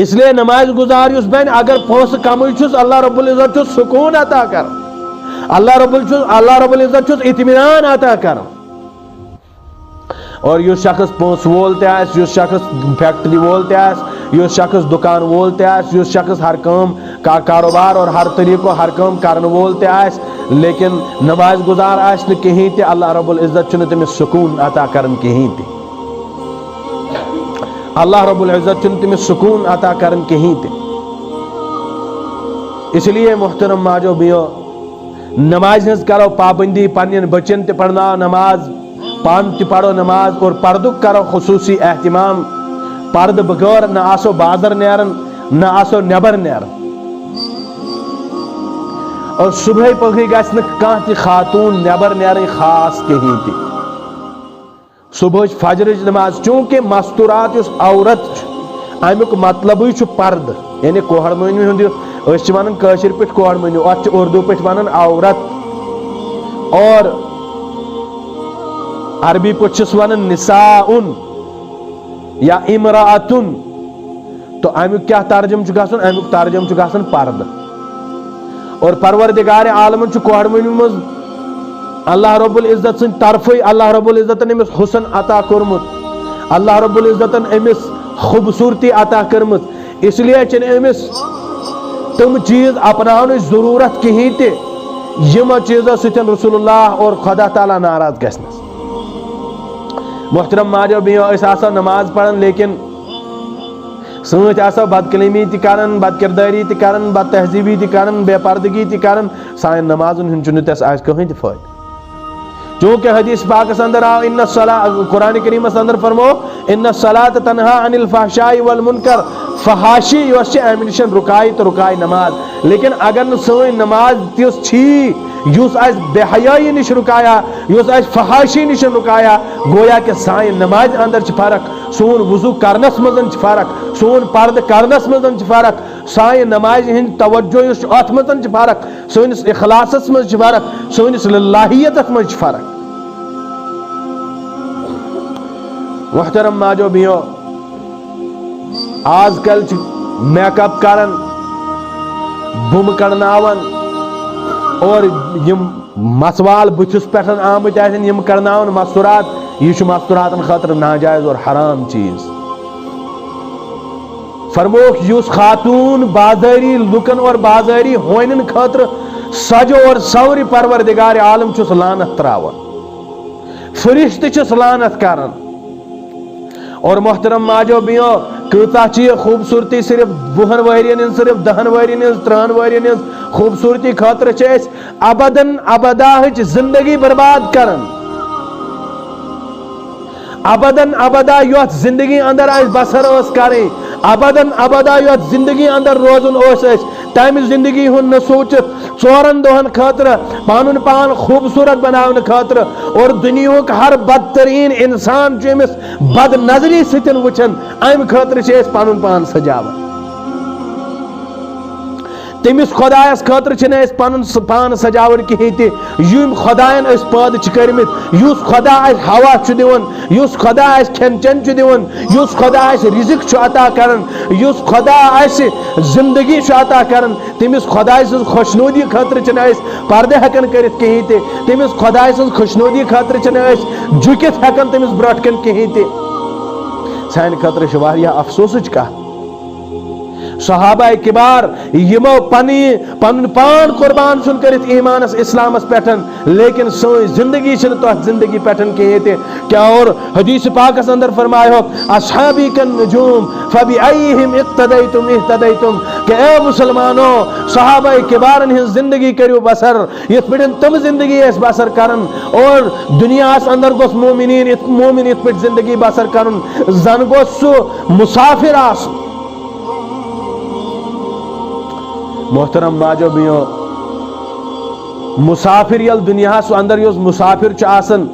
اس لیے نماز گزار اس بین اگر پوس کم چھس اللہ رب العزت چھس سکون عطا کر، اللہ رب العزت چھس اطمینان عطا کر. اور اس شخص پونس وول تس، اس شخص فیکٹری وول تس، اس شخص دکان وول تس، اس شخص ہر کام کاروبار اور ہر طریقوں ہر کام کرن وول تس لیکن نماز گزار آس نہ کہیں تے اللہ رب العزت چھن تمس سکون عطا کرن کہیں تے، اللہ رب العزت چھن تمس سکون عطا کرن کہیں تے. اس لیے محترم ماجو بیو نماز ہز کرو پابندی، پنن بچن تے پڑھنا نماز، پان تی پڑھو نماز اور پردک کرو خصوصی اہتمام. پرد بغیر نہ آسو بازر نیرن نہ آسو نیبر نیرن. اور صبح پگی گژھِ نہٕ کانٛہہ تہِ خاتون نیبر نیرن خاص کہیں تہِ. صبح فجرچ نماز چونکہ مستورات اس عورت امیک مطلب چھُ پرد، یعنی کوہر مہنیو ہُنٛد أسۍ چھِ ونان کٲشِر پٲٹھۍ کوہر مہنیو، اتھ چھِ اردو پٲٹھۍ ونان عورت، اور عربی پٲٹھۍ چھِس ونان نساءن یا امرأتن. تو امیک کیا ترجم چھُ گژھان؟ امیک ترجم چھُ گژھان پرد. اور پروردگار عالمن چھُ کوہر مہنیو منٛز اللہ رب العزت سن طرفی اللہ رب العزتن امس حسن عطا کورمت، اللہ رب العزتن امس خوبصورتی عطا کرمت. اس لیے چھن امس تم چیز اپناؤن ضرورت کہیں تے یمو چیزوں ستن رسول اللہ اور خدا تعالیٰ ناراض گژھنس. محترم ماجو بیو اس آسو نماز پڑھن لیکن سوچ آسو بد کلمی تی کرن، بد کرداری تی کرن، بد تہذیبی تی کرن، بے پردگی تی کرن، سائن نمازن ہن چنو تس آج کہیں تی فائد. چونکہ حدیث پاک اندر آو ان الصلاۃ، قرآن کریم اندر فرمو ان الصلاۃ تنہا عن الفحشاء والمنکر، فحاشی یوس امہ نش رکائی تو رکائی نماز. لیکن اگر نہ سوئی نماز تیس چھی یوس آس بے حیائی نش رکایا، یوس آس فحاشی نش رکایا، گویا کہ سائن نماز اندر چھ فرق، سون وضو کرنس مزن چھ فرق، سون پرد کرنس مزن چھ فرق، سائن نماز ہند توجہ یس ات مزن چھ فرق، سونس اخلاصس مز چھ فرق، سونس للہیتس مز چھ فرق. محترم ماجو بیو آج کل میک اپ کرن، بم کرناون، اور یم مسوال بتس پہ آمت یم کرناون مستورات، یہ مستوراتن خاطر ناجائز اور حرام چیز. فرموک یس خاتون بازاری لکن اور بازاری ہوئنن خاطر سج اور سوری پروردگار عالم چھس لانت تراون، فرشت چھس لانت کرن. اور محترم ماجو بیو کتا چیز خوبصورتی صرف 20 ورین صرف 10 ورین 30 ورین خوبصورتی خاطر چیز ابداً ابدا زندگی برباد کرن. ابداً ابدا یوت زندگی اندر آس بسر اس کریں، ابداً ابدا یوت زندگی اندر روزن اس تمہ زندگی ہن نہ سوچت 4 دہن خاطر پانن پان خوبصورت بناون خاطر، اور دنیا ہر بدترین انسان چمس بد نظری ستن وچن ام خاطر چھ پانن پان سجاون. تمس خدایس خاطر چھن اس پانن پان سجاون کہیں تے یم خدایان اس پاد چھ کرمت، یس خدا اس ہوا چھ دیون، یس خدا اس کھین چن چھ دیون، یس خدا اس رزق چھ عطا کرن، یس خدا اس زندگی چھ عطا کرن. تمس خدای سن خوشنودی خاطر چھن اس پردے ہکن کرت کہیں تے، تمس خدای سن خوشنودی خاطر چھن اس جھکت ہکن تمس برٹ کن کہیں تے. سان خاطر چھ واریاہ افسوسچ کتھ. صحابہ کبار یمو پن پان قربان سن کرت ایمانس اسلامس پیٹھن، لیکن سوئی زندگی چھن تو زندگی پیٹھن کہیں تے. کیا اور حدیث پاک اندر فرمائے ہو اصحابی کن نجوم فبئیہم اقتدیتم اہتدیتم، کہ اے مسلمانوں صحابہ کبارن ہن زندگی کریو بسر یت پٹن تم زندگی اس بسر کرن، اور دنیا اس اندر گوس مومنین ات پٹ زندگی بسر کرن. زن گوس سو مسافر آس. محترم ماجو بیو مسافر یل دنیا اندر یس مسافر چھ آسن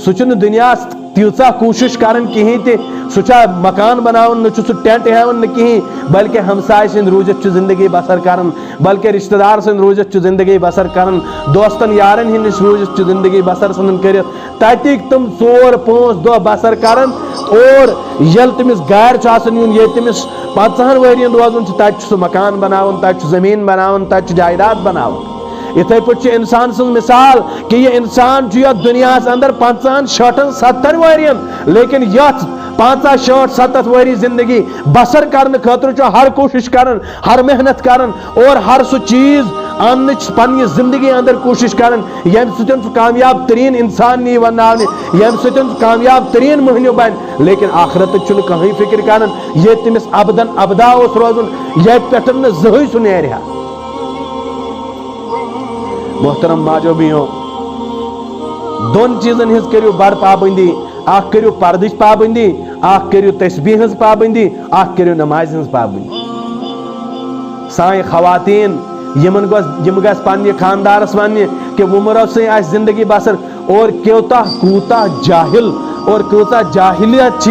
سہ چھ دنیا تیژہ کوشش کرن کہیں تے سہ مکان بناون نہ سہ ٹینٹ ہیون کہیں بلکہ ہمسائے سند روزت زندگی بسر کرن بلکہ رشتہ دار سند روزت زندگی بسر کرن دوستن یارن ہندس روزت زندگی بسر سن کرت تتک تم 4-5 دہ بسر کرن اور یل تمس گھر یون یہ تمس 50 ورین روزن تت سہ مکان بناون تت زمین بناون تت جائیداد بناون اتھے پہ انسان سن مثال کہ یہ انسان یتھ دنیا اندر 50-60-70 ورین لیکن یتھ 50-60-70 وری زندگی بسر کرنے خاطر ہر کوشش کرن ہر محنت کرن اور ہر سہ چیز ان پنہ زندگی اندر کوشش کرن یم سن کامیاب ترین انسان نی ونانے یم سن کامیاب ترین مہنیو بن لیکن آخرت چھ کہیں فکر کرن یہ تمس ابدن ابدا اس روزن یہ پٹن زہی سہ نیرہا محترم ماجو بیو دون چیزن ہز کریو بڑ پابندی اخ کریو پردش پابندی اخ کریو تسبیح ہز پابندی اخ کریو نماز ہز پابندی سائیں خواتین یم گس پنہ خاندارس ون کہ ومرو سے آس زندگی بسر اور کوتا جاہل اور کوتا جاہلیت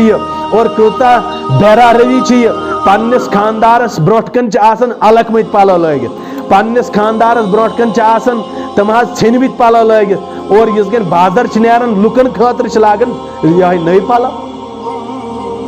اور کوتا بیرا روی پنس خاندارس بروٹ کن آسان الگ مت پلو لگت پنس خاندارس بروٹ کن آسان تم ژھنمت پلو لگت اور اس گن بازر نیران لکن خاطر لاگان یہ نئی پلو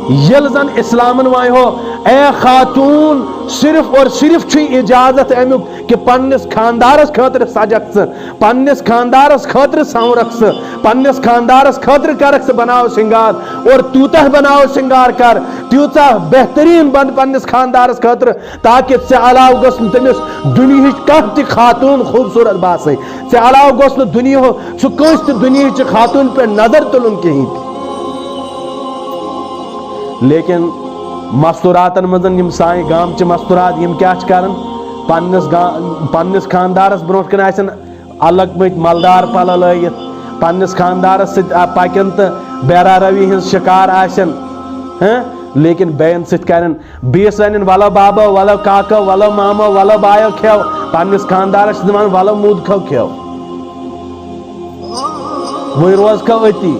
یل زن اسلامن وائے ہو اے خاتون صرف اور صرف اجازت امیک کہ پنس خاندارس خاطر سجک پنس خاندارس خاطر سورک پنس خاندارس خاطر کرک بناو سنگار اور تیوتہ بناو سنگار کر تیوتہ بہترین بن پنس خاندارس خاطر تاکہ ژے علاوہ گوس تمس دنیا کانٛہہ تہِ خاتون خوبصورت باسن ژے علاوہ گوس دنیا سہ کٲنٛسہِ تہِ دنیا خاتون پہ نظر تلن کہین لیکن مستوراتن مزن یم سائیں گام چہ مستورات یم کیا کرن پنس خاندارس برو کن آسن الگ مت مالدار پلو لگت پنس خاندارس ست پکن تو بیرا روی ہز شکار آسن لیکن بین ست کرن بیس ون ولو بابو ولو کاکو ولو مامو ولو بایو کھو پنس خاندارس دان ولو مود کھو کھو وی روز کھو اتی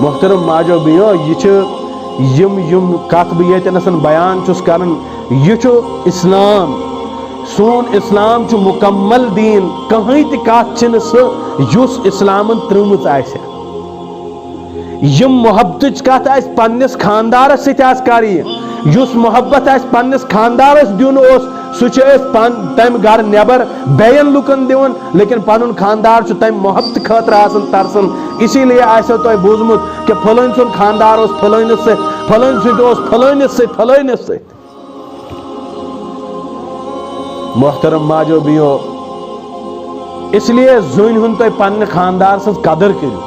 محترم ماجو بیو یہ یم کت بہ یتن بیان چھس کرن یہ اسلام سون اسلام مکمل دین کہیں تہ کت چھ سہ اسلامن ترمت آسہ یم محبت کت آس پنس خاندارس ست کری اس محبت آس پنس خاندارس دین سہ تم گھر نبر بین لکن دون لیکن پن خاندار تم محبت خاطر آسان ترسان اسی لیے آسو تہ بوزمت کہ فلن سن خاندار فلانس ست فلن ست فلانس ست فلانس ست محترم ماجو بیو اس لیے زون ہن تہ پنہ خاندار سن قدر کرو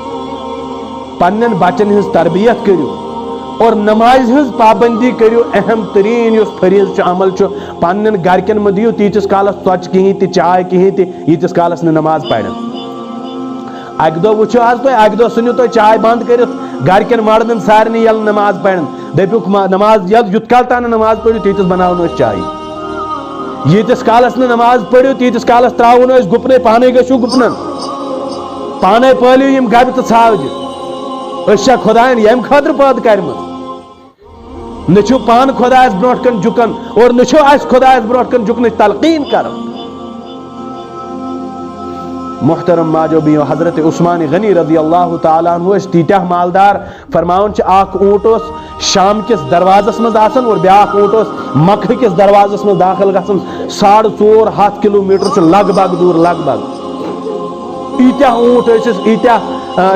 پنن بچن ہز تربیت کرو اور نماز ہز پابندی کرو اہم ترین اس فریض عمل پنن گرکن مہ دیو تیتس کالس ژۄچہِ کہین تہ چائے کہین تہ ییتس کالس نماز پرن اکہ دۄہ وچھو آز تُہۍ اکہ دۄہ ژھٕنِو تُہۍ چائے بند کرتھ گرکن مردن سارنٕے ییٚلہِ نماز پرن دپیُک نماز یوت کال تانۍ نماز پٔرِو تیتس بناوو أسۍ چائے ییتس کالس نماز پٔرِو تیتس کالس تراوو أسۍ گُپنے پانے گژھِو گُپنن پانے پٲلِو یم گبہِ تہٕ ژھاوجہِ أسۍ چھا خۄدایَن ییٚمہِ خٲطرٕ پٲدٕ کَرِمٕژ نہ چھو پان خدایس بروٹ کن جُکن اور نہ چھو اس خدایس بروٹ کن جُکنٕچ تلقین کرن محترم ماجو بیو حضرت عثمان غنی رضی اللہ تعالیٰ عنہ تیتہ مالدار فرماون اخ اونٹ شام کس دروازس مز آسن اور بیاکھ اونٹ مکہ کس دروازس مز داخل گژھن 450 کلومیٹر لگ بھگ دور لگ بھگ ایتہ اونٹ ایتہ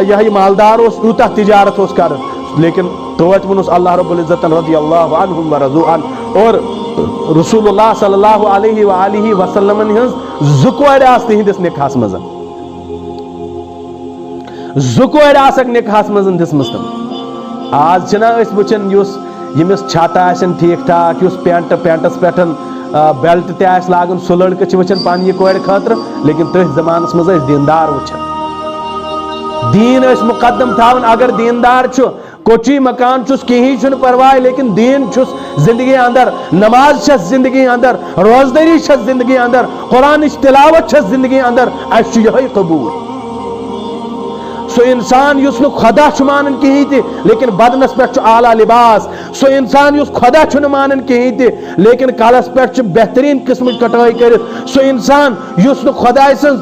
یہ مالدار یوتہ تجارت کرن لیکن توت ونس اللہ رب العزت رضی اللہ عنہم ورضوا عنہ اور رسول اللہ صلی اللہ علیہ وآلہ وسلم ہنز زکوڑ آس تہندس نکاحس مز زکوڑ آسک نکاحس مز دسمس تم آز چھنا اس وچن یمس چھاتہ آسن ٹھیک ٹھاک اس پینٹس پٹن بیلٹ تہ آس لاگن سہ لڑکہ چھ وچن پنہ کورِ خاطر لیکن تٔتھۍ زمانس مز دیندار وچھن دین اس مقدم تھاون اگر دیندار چھ کوچی مکان چھس کہیں چھن پرواہ لیکن دین چھس زندگی اندر نماز چھس زندگی اندر روزداری چھس زندگی اندر قرآن تلاوت چھس زندگی اندر اس یہ قبول سو انسان یس نو خدا چھ مانن کہیں تہ لیکن بدنس پہ اعلیٰ لباس، سو انسان یس خدا چھ مانن کہیں تہ لیکن کالس پہ بہترین قسم کٹائی کرت، سو انسان یس نو خدا سن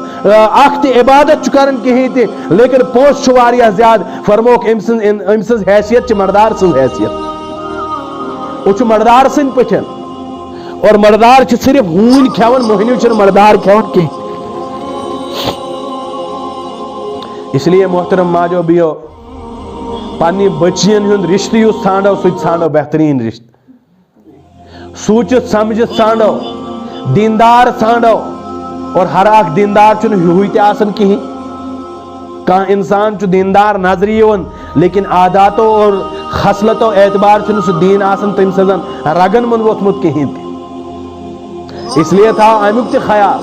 اخ تہ عبادت کرن کہیں تہ لیکن پوش چھ واریاہ زیادہ، فرموک ام سن حیثیت چھ مردار سن حیثیت، وہ چھ مردار سن پٹھن، اور مردار چھ صرف ہون کھیون، موہنیو چھ مردار کھیون کہیں۔ اس لیے محترم ماجو بیو پنی بچین ہند رشتہ یس ژھانڈو سہ ژھانڈو بہترین رشتہ، سوچت سمجھت ژھانڈو، دیندار ژھانڈو، اور ہر اخ دیندار چھن ہیوی تہ آسن کہیں، کان انسان چھ دیندار نظر یون لیکن عاداتو اور خصلتو اعتبار چھن سہ دین آسن تم سزن رگن من ووتمت کہیں تہ، اس لیے تھا امیک تہ خیال،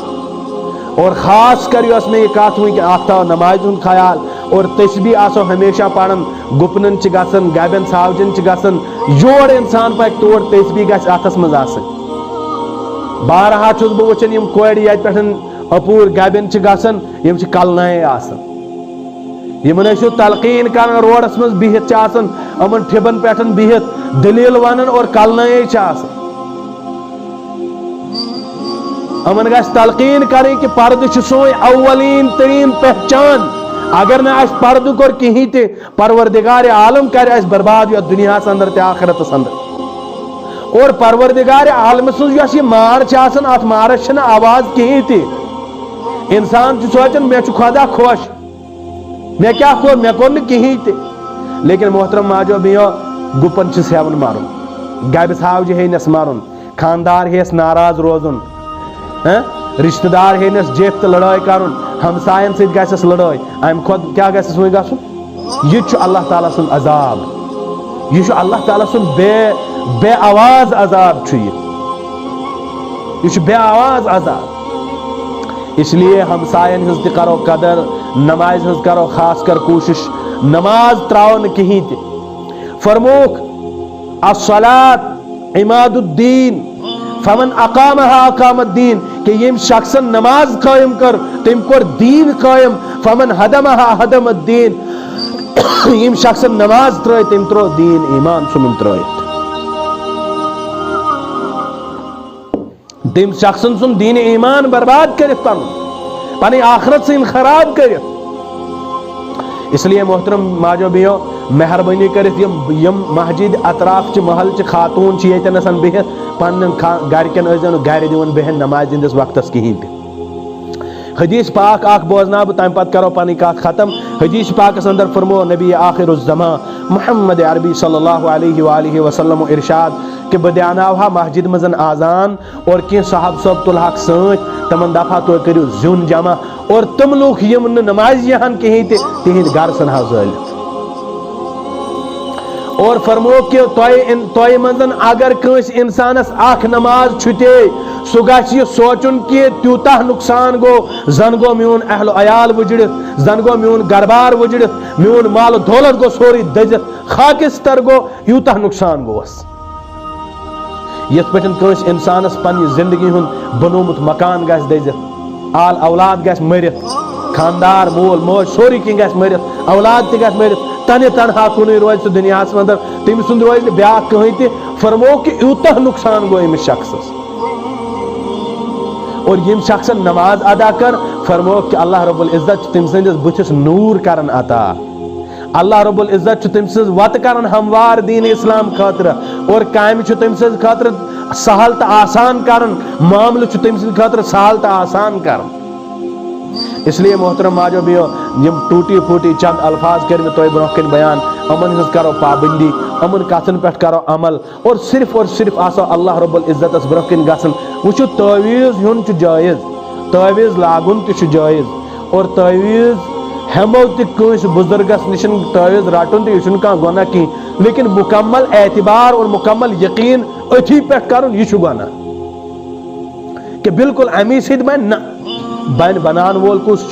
اور خاص کر یس میں یہ کت ہوئی کہ آپ تھو نماز ہند خیال، اور تسبیح آسو ہمیشہ پڑھن، گپنن چھ گژھن، گبن ژھاوجن چھ گژھن، یور انسان پکہ تور تسبیح گژھِ اتھس منٛز آسٕنۍ۔ بارہا چھُس بہٕ وٕچھان یِم کورِ یتہِ پٮ۪ٹھ اپور گبن چھ گژھن، یِم چھ کلنائے آسان، یمن ٲسِو تلقین کران روڈس منٛز بِہِتھ چھ آسان، یِمن ٹھِبن پٮ۪ٹھ بِہِتھ دلیل ونان اور کلنائے چھ آسان۔ امن گھس تلقین کریں کہ پردہ چھ سوئی اولین ترین پہچان، اگر نہ اس پردہ کور کہیں تہ پروردگار عالم کر اس برباد یتھ دنیا اندر تہ آخرتس اندر، اور پروردگار عالم سن یس یہ مار چھ آسان، ات مارس چھنہ آواز کہیں تہ، انسان چھ سوچان مے چھ خدا خوش، مے کیا کور، مے کور نہ کہیں تہ، لیکن محترم ماجو بیو گپن چھ سیون مارن، گبہ ژھاوجہ ہینس مارن، خاندار ہیس ناراض روزن، رشتہ دار ہینس جیت لڑائی کرن، ہمسائن ست گھس لڑائی، ام خود کیا گھس وی گھن، یہ اللہ تعالیٰ سن عذاب، یہ اللہ تعالیٰ سن بے آواز عذاب، یہ بے آواز عذاب۔ اس لیے ہمسائن ہز تہ کرو قدر، نماز ہز کرو خاص کر کوشش، نماز تراو نہ کہیں تہ۔ فرموک الصلاۃ عماد الدین فمن اقامها اقام الدین، کہ یم شخص نماز قائم کر تم کور دین قائم، فمن ہدمها ہدم الدین، یم شخص نماز ترائے تم ترو دین ایمان سنن ترائیت، تم شخص سن دین ایمان برباد کرت پنی آخرت سے خراب کرت۔ اس لیے محترم ماجو بیو مہربانی کرت یم مسجد اطراف چ محل چ خاتون چ یتن آسان بہت پن گرکن ازن گھر دون بہن نماز ہندس وقتس کہیں تہ۔ حدیث پاک اخ بوزنا بہ تم پتہ کرو پنی کات ختم۔ حدیث پاکس اندر فرمو نبی آخر الزمان محمد عربی صلی اللہ علیہ وآلہ وسلم ارشاد کہ بہ دیاناوہا مسجد مزن آزان، اور کی صاحب صاحب تلحق ست تمن دفعہ تو کرو زیون جمع، اور تم لوگ یم نماز یہن کہیں تہ تہند گھر سنہا زالت، اور فرمو کہ توئی منزن اگر کنس انسانس اخ نماز چھٹے سہ گژھِ یہ سوچن کہ تیوتہ نقصان گو، زن گو میون اہل و عیال وجڑت، زن گو میون گربار وجڑت، میون مال و دولت گو سوری دزت، خاکستر گو، یوتہ نقصان گوس۔ یت پٹن کنس انسانس پنہ زندگی ہند بنومت مکان گژھِ دزت، آل اولاد گژھِ مرت، خاندار مول موج سوری کی گژھِ مرت، اولاد تہ گژھِ مرت، تنہ تنہا کن روز سہ دنیا اندر، تم سند روز بیا کہیں تہ۔ فرمو کہ یوتہ نقصان گو امس شخصس، اور یم شخص نماز ادا کر، فرمو کہ اللہ رب العزت تم سندس بتس نور کرن عطا، اللہ رب العزت تم سز وت کرن ہموار دین اسلام خاطر، اور کام تم سز خاطر سہل تو آسان کرن، معاملہ تم سند خاطر سہل تو آسان کرن۔ اس لیے محترم ماجو بیو یم ٹوٹی پھوٹی چند الفاظ کر میں تو برونہ کن بیان، امن ہز کرو پابندی، امن کتن پہ کرو عمل، اور صرف آسو اللہ رب العزت اس برونہ کن گھن۔ وچو تعویذ ہن چھ جائز، تعویذ لاگن تہ جائز، اور تعویذ ہمو تہ کنس بزرگس نشن تعویذ رٹن تہ یہ کھانا گناہ کی، لیکن مکمل اعتبار اور مکمل یقین اتھی پہ کرن یہ گناہ کہ بالکل امی سید بن نہ بن بنان وول کس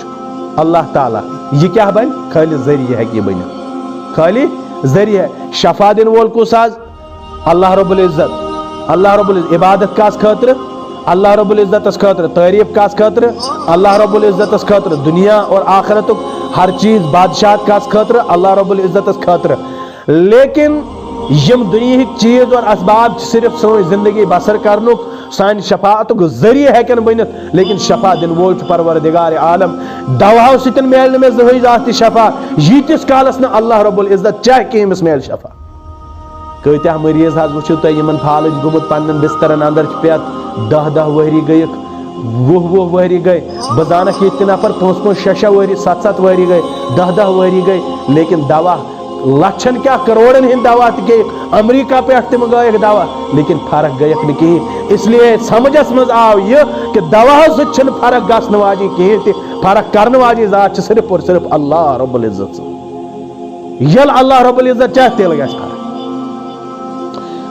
اللہ تعالیٰ، یہ کیا بن خالی ذریعہ ہے کہ بن خالی ذریعہ، شفا دن وول کس آز اللہ رب العزت، اللہ رب العزت عبادت کاس خاطر اللہ رب العزت اس خاطر، تعریف کاس خاطر اللہ رب العزت اس خاطر، دنیا اور آخرت ہر چیز بادشاہت کس خاطر اللہ رب العزت خاطر لیکن یم دنیا چیز اور اسباب صرف سوئی زندگی بسر کرنک سان شفاعت ذریعہ ہیکن بنت لیکن شفا دن وول پروردگار عالم دواہو ستن میل میں زہی ذات شفا یتس کالس نہ اللہ رب العزت چاہ کہ امس میل شفا کتیا مریض حض وچھو تہ یمن فالج گومت پنن بسترن اندر پیت 10 وہری گیک 20 وہری گئی بزانک یہ نفر 5 وہری 7 وہری گئی 10 وہری گئی لیکن دوا لچھن کیا کروڑن ہند دوا تک امریکہ پہ تم گئے دوا لیکن فرق گیک نہ کہیں اس لیے سمجھس مز آو یہ کہ دوا سن فرق گھن واجی کہیں تہ فرق کرنے واجی ذات صرف اور صرف اللہ رب العزت یل اللہ رب العزت چاہ تیل گھس فرق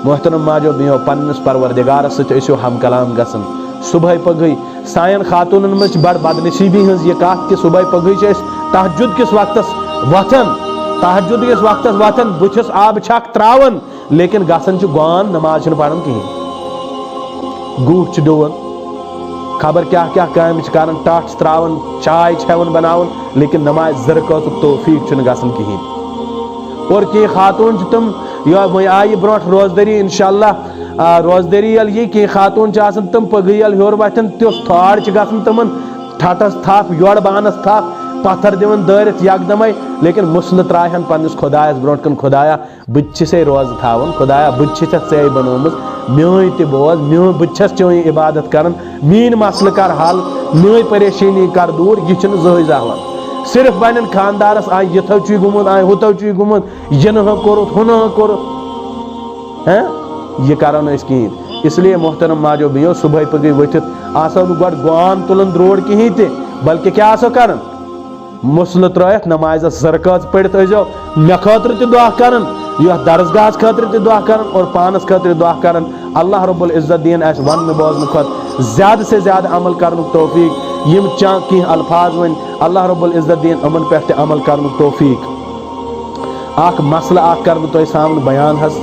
محترم ماجو بیو پنس پروردگار ستو ہم کلام گسن صبح پگئی سائن خاتون مجھ بڑ بدنصیبی ہز یہ کات کہ صبح پگئی تہجد کس وقت وتھن تہجد کس وقت وتھن بچس آب چھک تراون لیکن گسن گان نماز پڑھن کہیں گوٹ ڈون خبر کیا کیا کام کران ٹاٹ تراون چائے چون بناون لیکن نماز زرکت توفیق گسن کہیں اور کی خاتون تم آئی برو روزدری انشاءاللہ روزدری یل یہ کی خاتون تم پگی یل ہور وتھن تیس تھاڑ گھن تمن ٹھٹس تھپ یور بانس تھپ پتھر دون دارت یکدمے لیکن مسل تراہن پنس خدایس برونٹ کن خدایا بچے روز تھاون خدایا بچے ژے بنومت میون تہ بوز میون بچس چون عبادت کرن مین مسل کر حل میون پریشانی کر دور یہ زہی زہوان صرف بنن خاندارس آئی یہ چی گومت آئی ہوتو چی گومت یہ نہ کورت ہو نہ کورت یہ کرو نا اس کہین اس لیے محترم ماجو بیو صبح پگی ورتھت آسو گڈ گوان تلن دروڑ کہیں تہ بلکہ کیا آسو کرن مسل ترائت نماز زرکات پڑھت ازو مے خاطر تہ دعا کرن یہ درسگاہ خاطر تہ دعا کرن اور پانس خاطر دعا کرن اللہ رب العزت دین اس ون بوزن کھت زیادہ سے زیادہ عمل کرن توفیق یم چان کی الفاظ ون اللہ رب العزت دین امن پہ عمل کرن توفیق اخ مسئلہ اخ کرن تو سامنے بیان حس